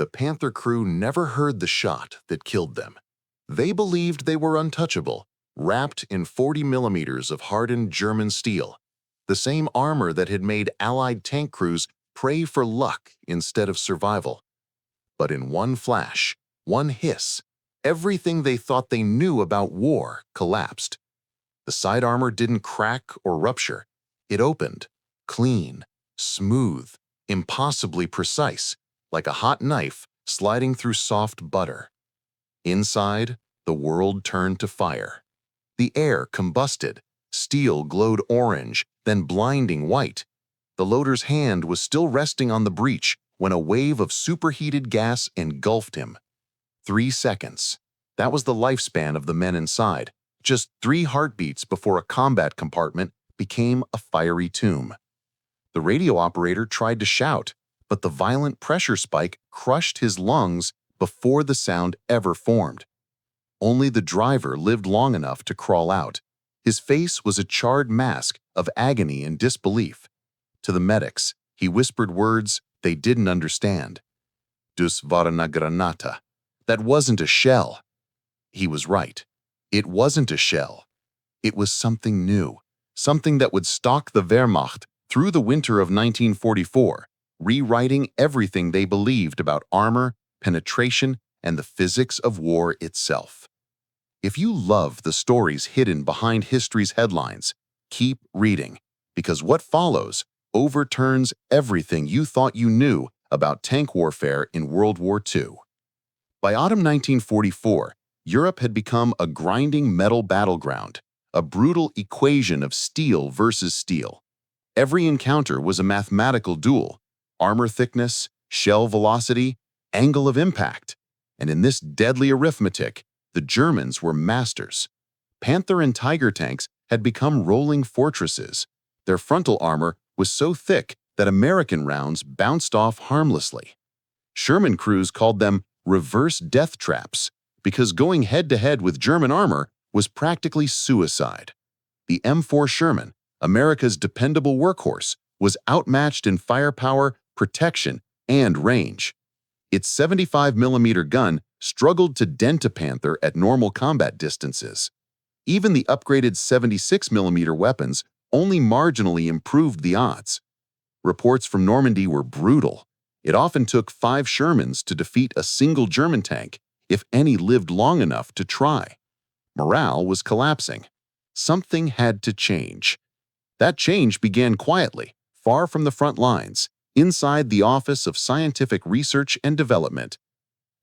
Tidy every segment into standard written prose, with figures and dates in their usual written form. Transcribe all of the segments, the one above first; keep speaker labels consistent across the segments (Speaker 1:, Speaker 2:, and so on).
Speaker 1: The Panther crew never heard the shot that killed them. They believed they were untouchable, wrapped in 40 millimeters of hardened German steel, the same armor that had made Allied tank crews pray for luck instead of survival. But in one flash, one hiss, everything they thought they knew about war collapsed. The side armor didn't crack or rupture. It opened, clean, smooth, impossibly precise, like a hot knife sliding through soft butter. Inside, the world turned to fire. The air combusted, steel glowed orange, then blinding white. The loader's hand was still resting on the breech when a wave of superheated gas engulfed him. 3 seconds. That was the lifespan of the men inside, just 3 heartbeats before a combat compartment became a fiery tomb. The radio operator tried to shout, but the violent pressure spike crushed his lungs before the sound ever formed. Only the driver lived long enough to crawl out. His face was a charred mask of agony and disbelief. To the medics, he whispered words they didn't understand. "Dus var una granata." That wasn't a shell. He was right. It wasn't a shell. It was something new, something that would stalk the Wehrmacht through the winter of 1944, rewriting everything they believed about armor, penetration, and the physics of war itself. If you love the stories hidden behind history's headlines, keep reading, because what follows overturns everything you thought you knew about tank warfare in World War II. By autumn 1944, Europe had become a grinding metal battleground, a brutal equation of steel versus steel. Every encounter was a mathematical duel: armor thickness, shell velocity, angle of impact. And in this deadly arithmetic, the Germans were masters. Panther and Tiger tanks had become rolling fortresses. Their frontal armor was so thick that American rounds bounced off harmlessly. Sherman crews called them reverse death traps because going head-to-head with German armor was practically suicide. The M4 Sherman, America's dependable workhorse, was outmatched in firepower, protection, and range. Its 75mm gun struggled to dent a Panther at normal combat distances. Even the upgraded 76mm weapons only marginally improved the odds. Reports from Normandy were brutal. It often took 5 Shermans to defeat a single German tank, if any lived long enough to try. Morale was collapsing. Something had to change. That change began quietly, far from the front lines, inside the Office of Scientific Research and Development.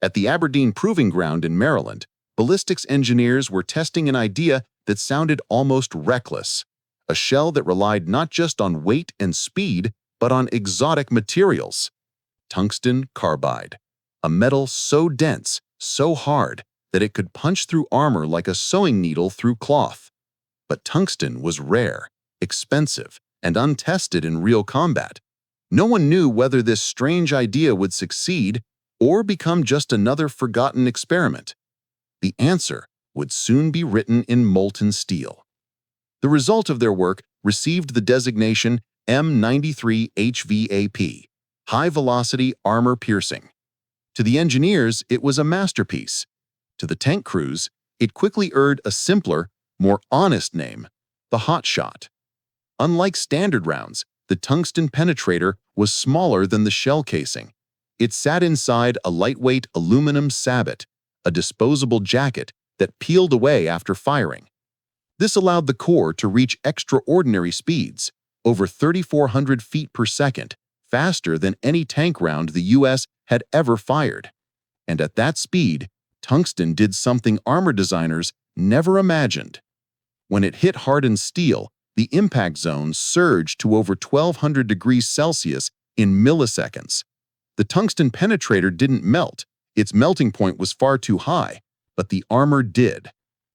Speaker 1: At the Aberdeen Proving Ground in Maryland, ballistics engineers were testing an idea that sounded almost reckless: a shell that relied not just on weight and speed, but on exotic materials. Tungsten carbide, a metal so dense, so hard, that it could punch through armor like a sewing needle through cloth. But tungsten was rare, expensive, and untested in real combat. No one knew whether this strange idea would succeed or become just another forgotten experiment. The answer would soon be written in molten steel. The result of their work received the designation M93 HVAP, high-velocity armor piercing. To the engineers, it was a masterpiece. To the tank crews, it quickly earned a simpler, more honest name: the hot shot. Unlike standard rounds, the tungsten penetrator was smaller than the shell casing. It sat inside a lightweight aluminum sabot, a disposable jacket that peeled away after firing. This allowed the core to reach extraordinary speeds, over 3,400 feet per second, faster than any tank round the U.S. had ever fired. And at that speed, tungsten did something armor designers never imagined. When it hit hardened steel, the impact zone surged to over 1,200 degrees Celsius in milliseconds. The tungsten penetrator didn't melt. Its melting point was far too high, but the armor did.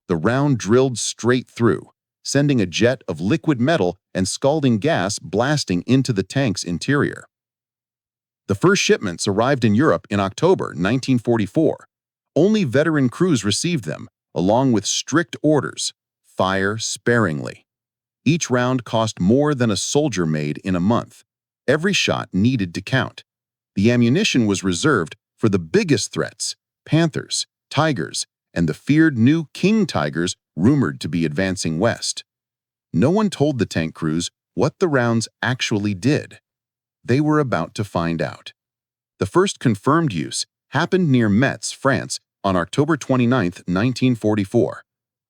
Speaker 1: The round drilled straight through, sending a jet of liquid metal and scalding gas blasting into the tank's interior. The first shipments arrived in Europe in October 1944. Only veteran crews received them, along with strict orders: fire sparingly. Each round cost more than a soldier made in a month. Every shot needed to count. The ammunition was reserved
Speaker 2: for the biggest threats, Panthers, Tigers, and the feared new King Tigers rumored to be advancing west. No one told the tank crews what the rounds actually did. They were about to find out. The first confirmed use happened near Metz, France, on October 29, 1944.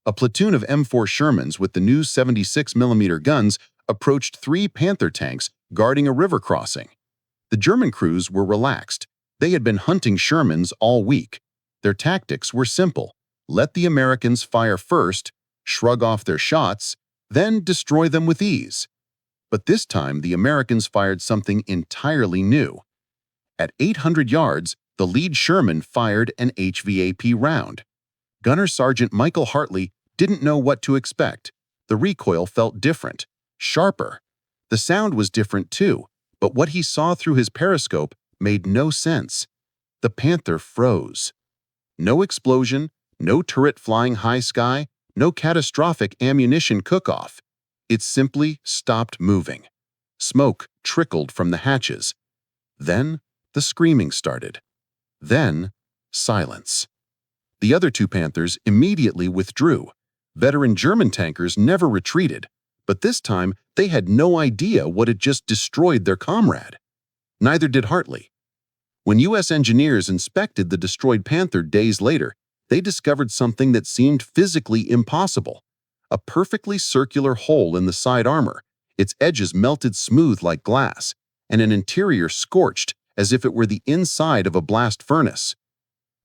Speaker 2: A platoon of M4 Shermans with the new 76mm guns approached 3 Panther tanks guarding a river crossing. The German crews were relaxed. They had been hunting Shermans all week. Their tactics were simple: let the Americans fire first, shrug off their shots, then destroy them with ease. But this time, the Americans fired something entirely new. At 800 yards, the lead Sherman fired an HVAP round. Gunner Sergeant Michael Hartley didn't know what to expect. The recoil felt different, sharper. The sound was different too, but what he saw through his periscope made no sense. The Panther froze. No explosion, no turret flying high sky, no catastrophic ammunition cook-off. It simply stopped moving. Smoke trickled from the hatches. Then the screaming started. Then silence. The other 2 Panthers immediately withdrew. Veteran German tankers never retreated, but this time they had no idea what had just destroyed their comrade. Neither did Hartley. When U.S. engineers inspected the destroyed Panther days later, they discovered something that seemed physically impossible: a perfectly circular hole in the side armor, its edges melted smooth like glass, and an interior scorched as if it were the inside of a blast furnace.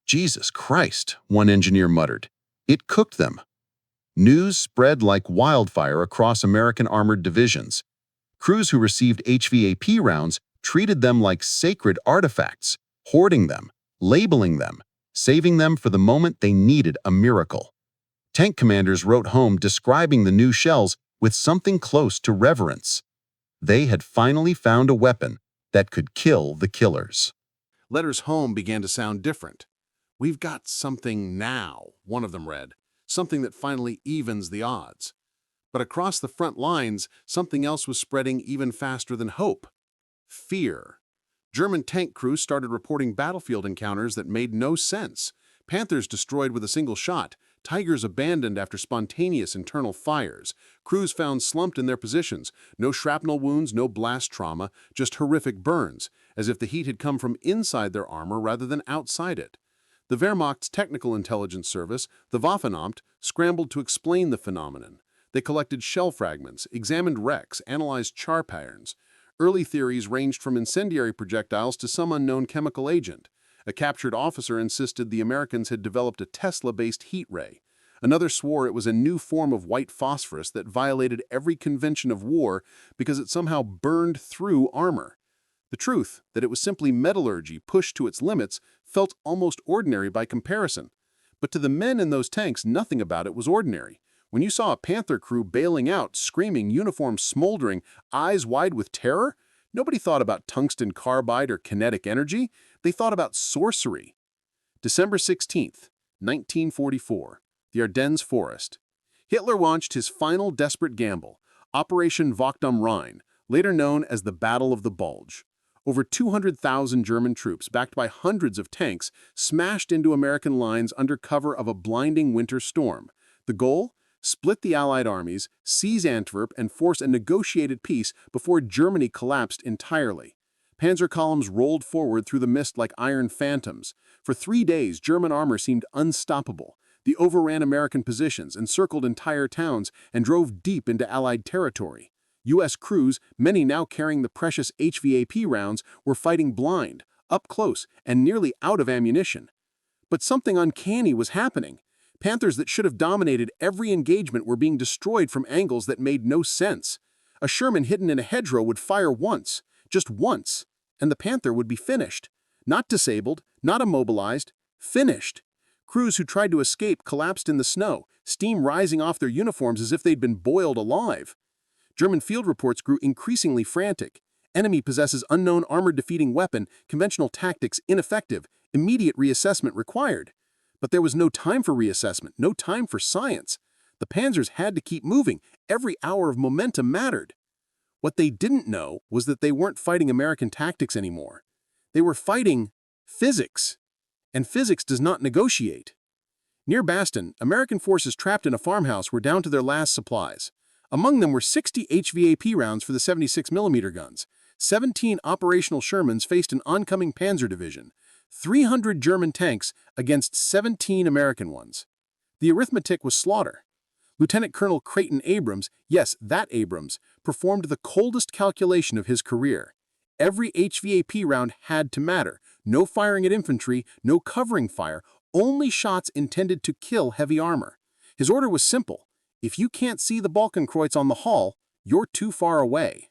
Speaker 2: "Jesus Christ," one engineer muttered. "It cooked them." News spread like wildfire across American armored divisions. Crews who received HVAP rounds treated them like sacred artifacts, hoarding them, labeling them, saving them for the moment they needed a miracle. Tank commanders wrote home describing the new shells with something close to reverence. They had finally found a weapon that could kill the killers.
Speaker 3: Letters home began to sound different. "We've got something now," one of them read, "something that finally evens the odds." But across the front lines, something else was spreading even faster than hope: fear. German tank crews started reporting battlefield encounters that made no sense. Panthers destroyed with a single shot, Tigers abandoned after spontaneous internal fires, crews found slumped in their positions, no shrapnel wounds, no blast trauma, just horrific burns, as if the heat had come from inside their armor rather than outside it. The Wehrmacht's technical intelligence service, the Waffenamt, scrambled to explain the phenomenon. They collected shell fragments, examined wrecks, analyzed char patterns. Early theories ranged from incendiary projectiles to some unknown chemical agent. A captured officer insisted the Americans had developed a Tesla-based heat ray. Another swore it was a new form of white phosphorus that violated every convention of war because it somehow burned through armor. The truth, that it was simply metallurgy pushed to its limits, felt almost ordinary by comparison. But to the men in those tanks, nothing about it was ordinary. When you saw a Panther crew bailing out, screaming, uniforms smoldering, eyes wide with terror, nobody thought about tungsten carbide or kinetic energy. They thought about sorcery. December 16th, 1944, the Ardennes Forest. Hitler launched his final desperate gamble, Operation Wacht am Rhein, later known as the Battle of the Bulge. Over 200,000 German troops, backed by hundreds of tanks, smashed into American lines under cover of a blinding winter storm. The goal? Split the Allied armies, seize Antwerp, and force a negotiated peace before Germany collapsed entirely. Panzer columns rolled forward through the mist like iron phantoms. For 3 days, German armor seemed unstoppable. They overran American positions, encircled entire towns, and drove deep into Allied territory. U.S. crews, many now carrying the precious HVAP rounds, were fighting blind, up close, and nearly out of ammunition. But something uncanny was happening. Panthers that should have dominated every engagement were being destroyed from angles that made no sense. A Sherman hidden in a hedgerow would fire once, just once, and the Panther would be finished. Not disabled, not immobilized, finished. Crews who tried to escape collapsed in the snow, steam rising off their uniforms as if they'd been boiled alive. German field reports grew increasingly frantic. Enemy possesses unknown armor-defeating weapon, conventional tactics ineffective, immediate reassessment required. But there was no time for reassessment, no time for science. The Panzers had to keep moving. Every hour of momentum mattered. What they didn't know was that they weren't fighting American tactics anymore. They were fighting Physics. And physics does not negotiate. Near Baston, American forces trapped in a farmhouse were down to their last supplies. Among them were 60 HVAP rounds for the 76mm guns. 17 operational Shermans faced an oncoming Panzer division. 300 German tanks against 17 American ones. The arithmetic was slaughter. Lieutenant Colonel Creighton Abrams, yes, that Abrams, performed the coldest calculation of his career. Every HVAP round had to matter. No firing at infantry, no covering fire, only shots intended to kill heavy armor. His order was simple. If you can't see the Balkenkreuz on the hull, you're too far away.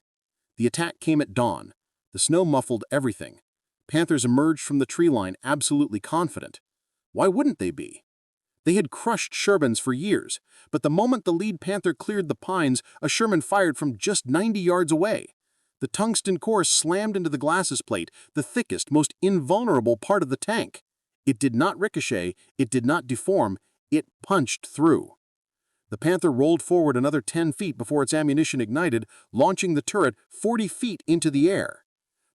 Speaker 3: The attack came at dawn. The snow muffled everything. Panthers emerged from the tree line absolutely confident. Why wouldn't they be? They had crushed Shermans for years, but the moment the lead Panther cleared the pines, a Sherman fired from just 90 yards away. The tungsten-cored slammed into the glacis plate, the thickest, most invulnerable part of the tank. It did not ricochet, it did not deform, it punched through. The Panther rolled forward another 10 feet before its ammunition ignited, launching the turret 40 feet into the air.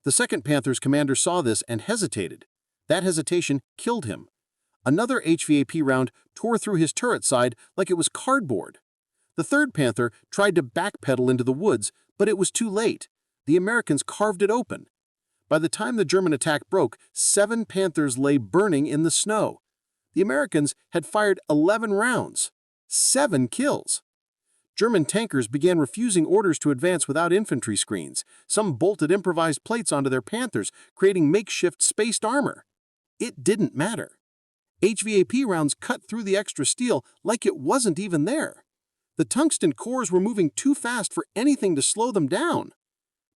Speaker 3: The second Panther's commander saw this and hesitated. That hesitation killed him. Another HVAP round tore through his turret side like it was cardboard. The third Panther tried to backpedal into the woods, but it was too late. The Americans carved it open. By the time the German attack broke, 7 Panthers lay burning in the snow. The Americans had fired 11 rounds. 7 kills. German tankers began refusing orders to advance without infantry screens. Some bolted improvised plates onto their Panthers, creating makeshift spaced armor. It didn't matter. HVAP rounds cut through the extra steel like it wasn't even there. The tungsten cores were moving too fast for anything to slow them down.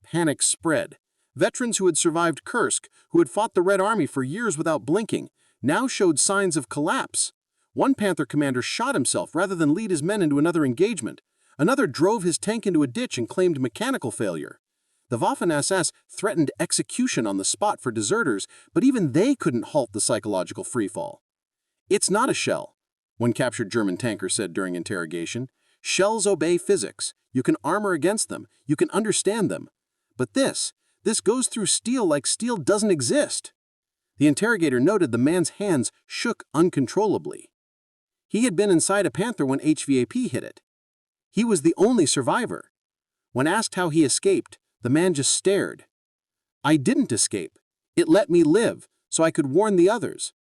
Speaker 3: Panic spread. Veterans who had survived Kursk, who had fought the Red Army for years without blinking, now showed signs of collapse. One Panther commander shot himself rather than lead his men into another engagement. Another drove his tank into a ditch and claimed mechanical failure. The Waffen-SS threatened execution on the spot for deserters, but even they couldn't halt the psychological freefall. "It's not a shell," one captured German tanker said during interrogation. "Shells obey physics. You can armor against them. You can understand them. But this goes through steel like steel doesn't exist." The interrogator noted the man's hands shook uncontrollably. He had been inside a Panther when HVAP hit it. He was the only survivor. When asked how he escaped, the man just stared. "I didn't escape. It let me live, so I could warn the others."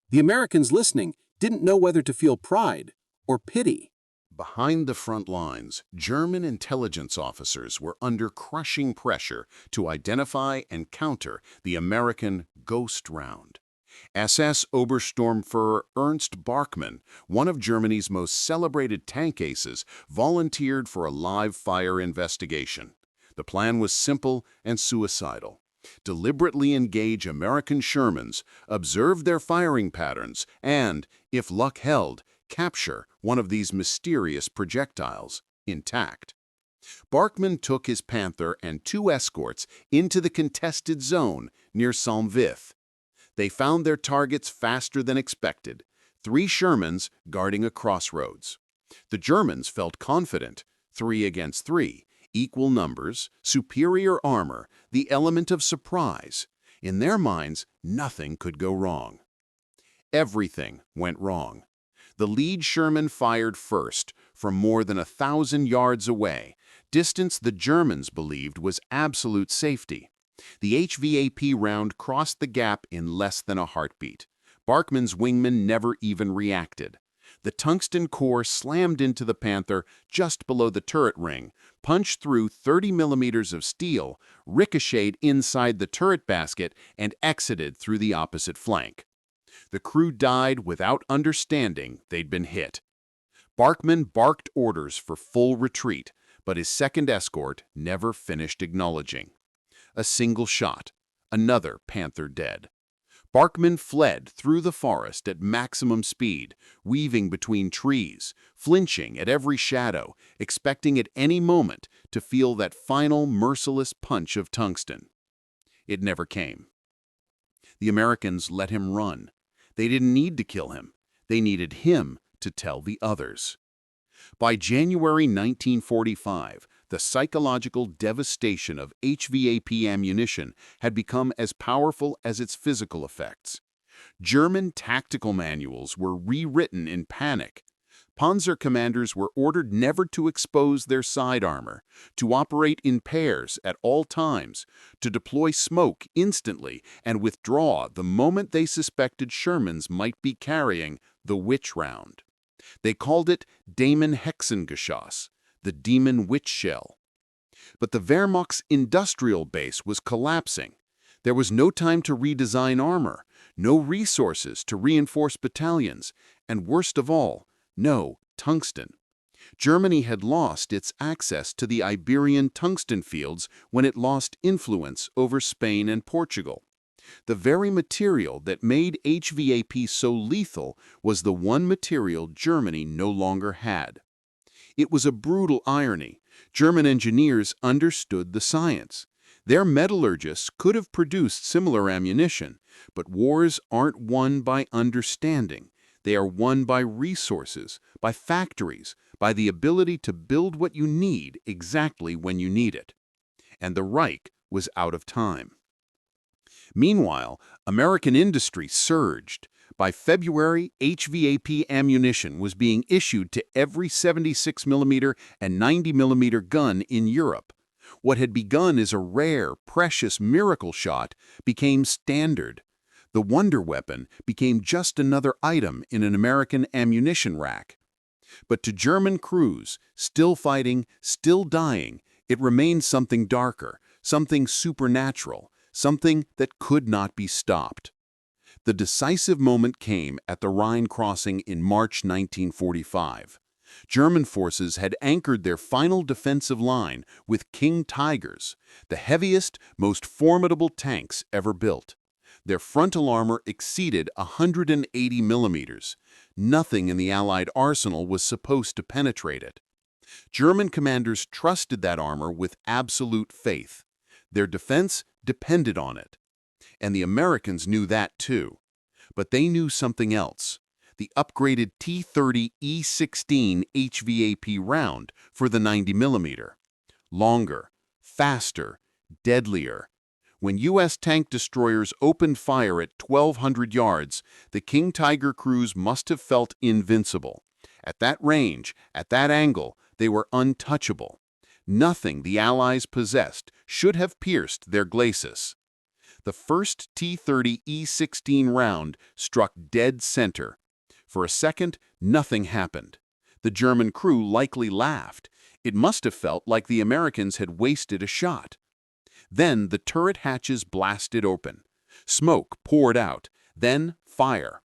Speaker 3: The Americans listening didn't know whether to feel pride or pity.
Speaker 2: Behind the front lines, German intelligence officers were under crushing pressure to identify and counter the American ghost round. SS Obersturmführer Ernst Bachmann, one of Germany's most celebrated tank aces, volunteered for a live-fire investigation. The plan was simple and suicidal. Deliberately engage American Shermans, observe their firing patterns, and, if luck held, capture one of these mysterious projectiles intact. Bachmann took his Panther and 2 escorts into the contested zone near Salmwith. They found their targets faster than expected, 3 Shermans guarding a crossroads. The Germans felt confident, 3 against 3, equal numbers, superior armor, the element of surprise. In their minds, nothing could go wrong. Everything went wrong. The lead Sherman fired first, from more than 1,000 yards away, distance the Germans believed was absolute safety. The HVAP round crossed the gap in less than a heartbeat. Bachmann's wingman never even reacted. The tungsten core slammed into the Panther just below the turret ring, punched through 30 millimeters of steel, ricocheted inside the turret basket, and exited through the opposite flank. The crew died without understanding they'd been hit. Bachmann barked orders for full retreat, but his second escort never finished acknowledging. A single shot, another Panther dead. Bachmann fled through the forest at maximum speed, weaving between trees, flinching at every shadow, expecting at any moment to feel that final merciless punch of tungsten. It never came. The Americans let him run. They didn't need to kill him. They needed him to tell the others. By January 1945,
Speaker 3: The psychological devastation of HVAP ammunition had become as powerful as its physical effects. German tactical manuals were rewritten in panic. Panzer commanders were ordered never to expose their side armor, to operate in pairs at all times, to deploy smoke instantly and withdraw the moment they suspected Shermans might be carrying the witch round. They called it Daemon Hexenschuss, the demon witch shell. But the Wehrmacht's industrial base was collapsing. There was no time to redesign armor, no resources to reinforce battalions, and worst of all, no tungsten. Germany had lost its access to the Iberian tungsten fields when it lost influence over Spain and Portugal. The very material that made HVAP so lethal was the one material Germany no longer had. It was a brutal irony. German engineers understood the science. Their metallurgists could have produced similar ammunition, but wars aren't won by understanding. They are won by resources, by factories, by the ability to build what you need exactly when you need it. And the Reich was out of time. Meanwhile, American industry surged. By February, HVAP ammunition was being issued to every 76mm and 90mm gun in Europe. What had begun as a rare, precious miracle shot became standard. The wonder weapon became just another item in an American ammunition rack. But to German crews, still fighting, still dying, it remained something darker, something supernatural, something that could not be stopped. The decisive moment came at the Rhine crossing in March 1945. German forces had anchored their final defensive line with King Tigers, the heaviest, most formidable tanks ever built. Their frontal armor exceeded 180 millimeters. Nothing in the Allied arsenal was supposed to penetrate it. German commanders trusted that armor with absolute faith. Their defense depended on it. And the Americans knew that too. But they knew something else. The upgraded T-30 E16 HVAP round for the 90mm. Longer, faster, deadlier. When U.S. tank destroyers opened fire at 1,200 yards, the King Tiger crews must have felt invincible. At that range, at that angle, they were untouchable. Nothing the Allies possessed should have pierced their glacis. The first T-30 E16 round struck dead center. For a second, nothing happened. The German crew likely laughed. It must have felt like the Americans had wasted a shot. Then the turret hatches blasted open. Smoke poured out, then fire.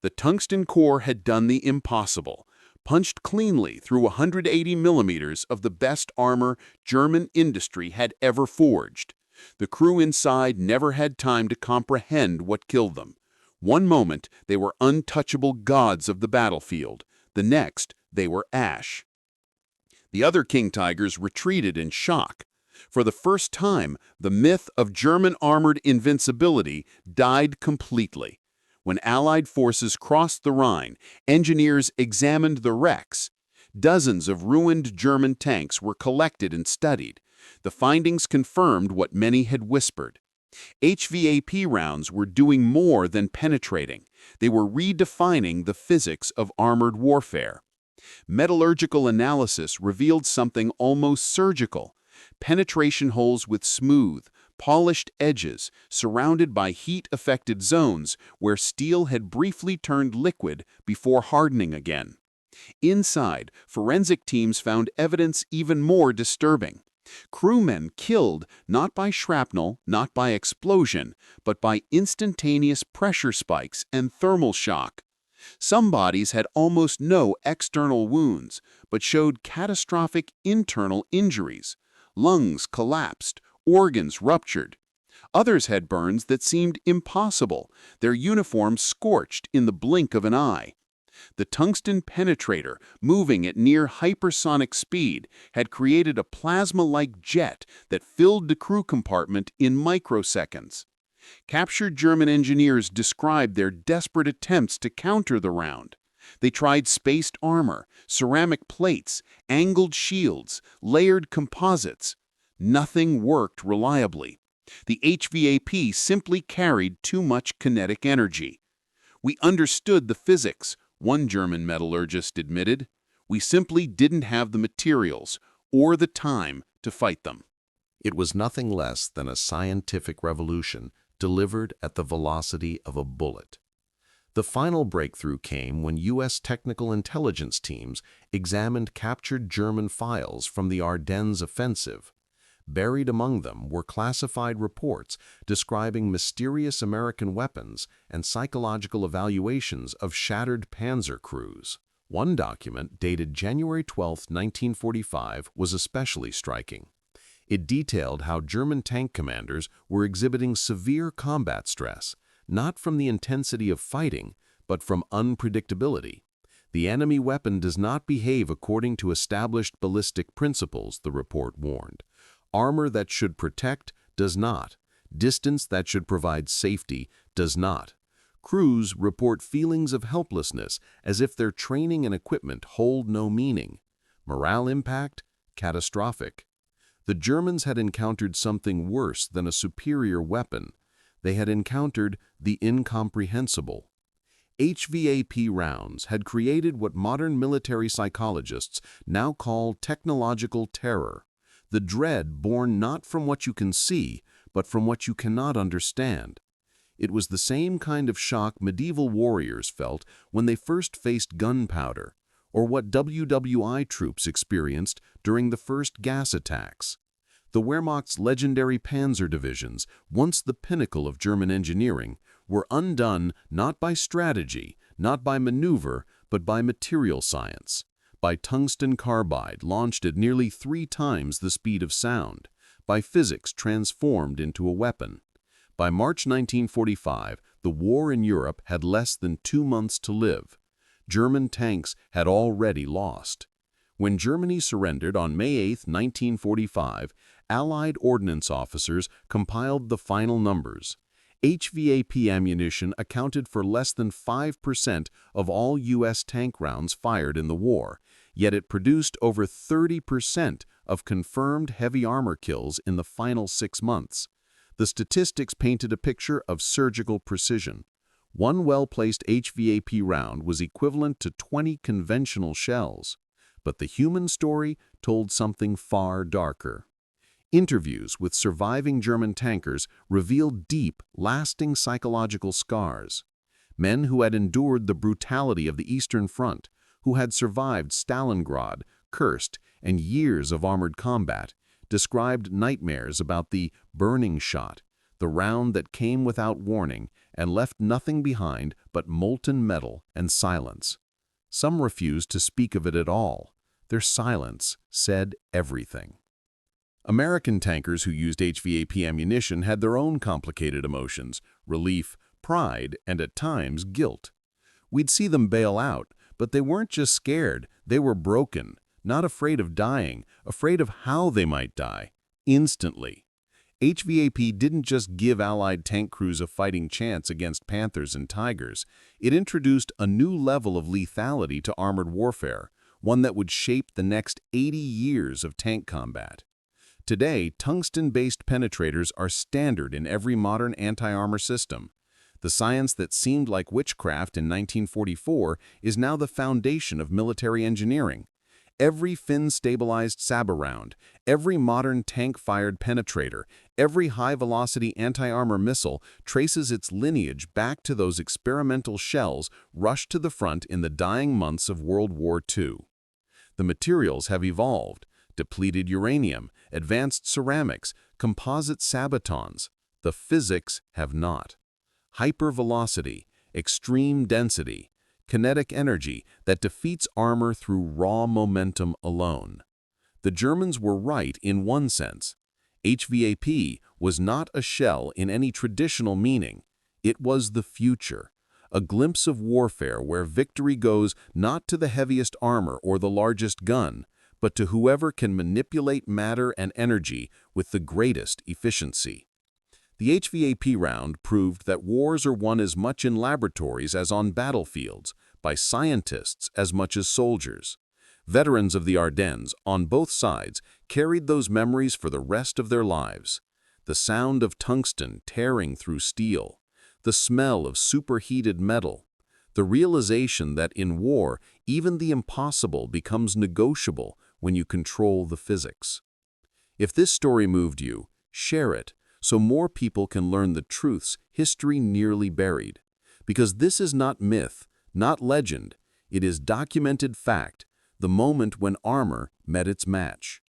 Speaker 3: The tungsten core had done the impossible, punched cleanly through 180 millimeters of the best armor German industry had ever forged. The crew inside never had time to comprehend what killed them. One moment, they were untouchable gods of the battlefield. The next, they were ash. The other King Tigers retreated in shock. For the first time, the myth of German armored invincibility died completely. When Allied forces crossed the Rhine, engineers examined the wrecks. Dozens of ruined German tanks were collected and studied. The findings confirmed what many had whispered. HVAP rounds were doing more than penetrating. They were redefining the physics of armored warfare. Metallurgical analysis revealed something almost surgical. Penetration holes with smooth, polished edges surrounded by heat-affected zones where steel had briefly turned liquid before hardening again. Inside, forensic teams found evidence even more disturbing. Crewmen killed not by shrapnel, not by explosion, but by instantaneous pressure spikes and thermal shock. Some bodies had almost no external wounds, but showed catastrophic internal injuries. Lungs collapsed, organs ruptured. Others had burns that seemed impossible, their uniforms scorched in the blink of an eye. The tungsten penetrator, moving at near hypersonic speed, had created a plasma-like jet that filled the crew compartment in microseconds. Captured German engineers described their desperate attempts to counter the round. They tried spaced armor, ceramic plates, angled shields, layered composites. Nothing worked reliably. The HVAP simply carried too much kinetic energy. We understood the physics, one German metallurgist admitted. We simply didn't have the materials or the time to fight them.
Speaker 4: It was nothing less than a scientific revolution delivered at the velocity of a bullet. The final breakthrough came when U.S. technical intelligence teams examined captured German files from the Ardennes offensive. Buried among them were classified reports describing mysterious American weapons and psychological evaluations of shattered panzer crews. One document, dated January 12, 1945, was especially striking. It detailed how German tank commanders were exhibiting severe combat stress, not from the intensity of fighting, but from unpredictability. The enemy weapon does not behave according to established ballistic principles, the report warned. Armor that should protect does not. Distance that should provide safety does not. Crews report feelings of helplessness as if their training and equipment hold no meaning. Morale impact? Catastrophic. The Germans had encountered something worse than a superior weapon. They had encountered the incomprehensible. HVAP rounds had created what modern military psychologists now call technological terror, the dread born not from what you can see, but from what you cannot understand. It was the same kind of shock medieval warriors felt when they first faced gunpowder, or what WWI troops experienced during the first gas attacks. The Wehrmacht's legendary panzer divisions, once the pinnacle of German engineering, were undone not by strategy, not by maneuver, but by material science, by tungsten carbide launched at nearly 3 times the speed of sound, by physics transformed into a weapon. By March 1945, the war in Europe had less than 2 months to live. German tanks had already lost. When Germany surrendered on May 8, 1945, Allied ordnance officers compiled the final numbers. HVAP ammunition accounted for less than 5% of all U.S. tank rounds fired in the war, yet it produced over 30% of confirmed heavy armor kills in the final 6 months. The statistics painted a picture of surgical precision. One well-placed HVAP round was equivalent to 20 conventional shells. But the human story told something far darker. Interviews with surviving German tankers revealed deep, lasting psychological scars. Men who had endured the brutality of the Eastern Front, who had survived Stalingrad, Kursk, and years of armored combat, described nightmares about the burning shot, the round that came without warning and left nothing behind but molten metal and silence. Some refused to speak of it at all. Their silence said everything. American tankers who used HVAP ammunition had their own complicated emotions, relief, pride, and at times guilt. We'd see them bail out, but they weren't just scared, they were broken, not afraid of dying, afraid of how they might die, instantly. HVAP didn't just give Allied tank crews a fighting chance against Panthers and Tigers, it introduced a new level of lethality to armored warfare, one that would shape the next 80 years of tank combat. Today, tungsten-based penetrators are standard in every modern anti-armor system. The science that seemed like witchcraft in 1944 is now the foundation of military engineering. Every fin-stabilized saber round, every modern tank-fired penetrator, every high-velocity anti-armor missile traces its lineage back to those experimental shells rushed to the front in the dying months of World War II. The materials have evolved: depleted uranium, advanced ceramics, composite sabotons. The physics have not. Hypervelocity, extreme density, kinetic energy that defeats armor through raw momentum alone. The Germans were right in one sense. HVAP was not a shell in any traditional meaning. It was the future, a glimpse of warfare where victory goes not to the heaviest armor or the largest gun, but to whoever can manipulate matter and energy with the greatest efficiency. The HVAP round proved that wars are won as much in laboratories as on battlefields, by scientists as much as soldiers. Veterans of the Ardennes, on both sides, carried those memories for the rest of their lives. The sound of tungsten tearing through steel, the smell of superheated metal, the realization that in war, even the impossible becomes negotiable when you control the physics. If this story moved you, share it so more people can learn the truths history nearly buried. Because this is not myth, not legend, it is documented fact, the moment when armor met its match.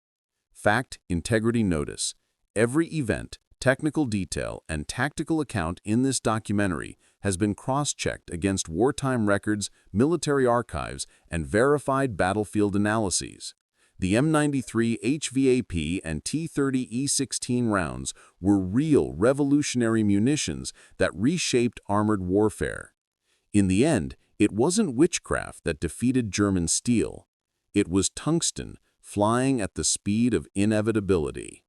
Speaker 4: Fact, integrity, notice. Every event, technical detail, and tactical account in this documentary has been cross-checked against wartime records, military archives, and verified battlefield analyses. The M93 HVAP and T-30 E16 rounds were real revolutionary munitions that reshaped armored warfare. In the end, it wasn't witchcraft that defeated German steel. It was tungsten flying at the speed of inevitability.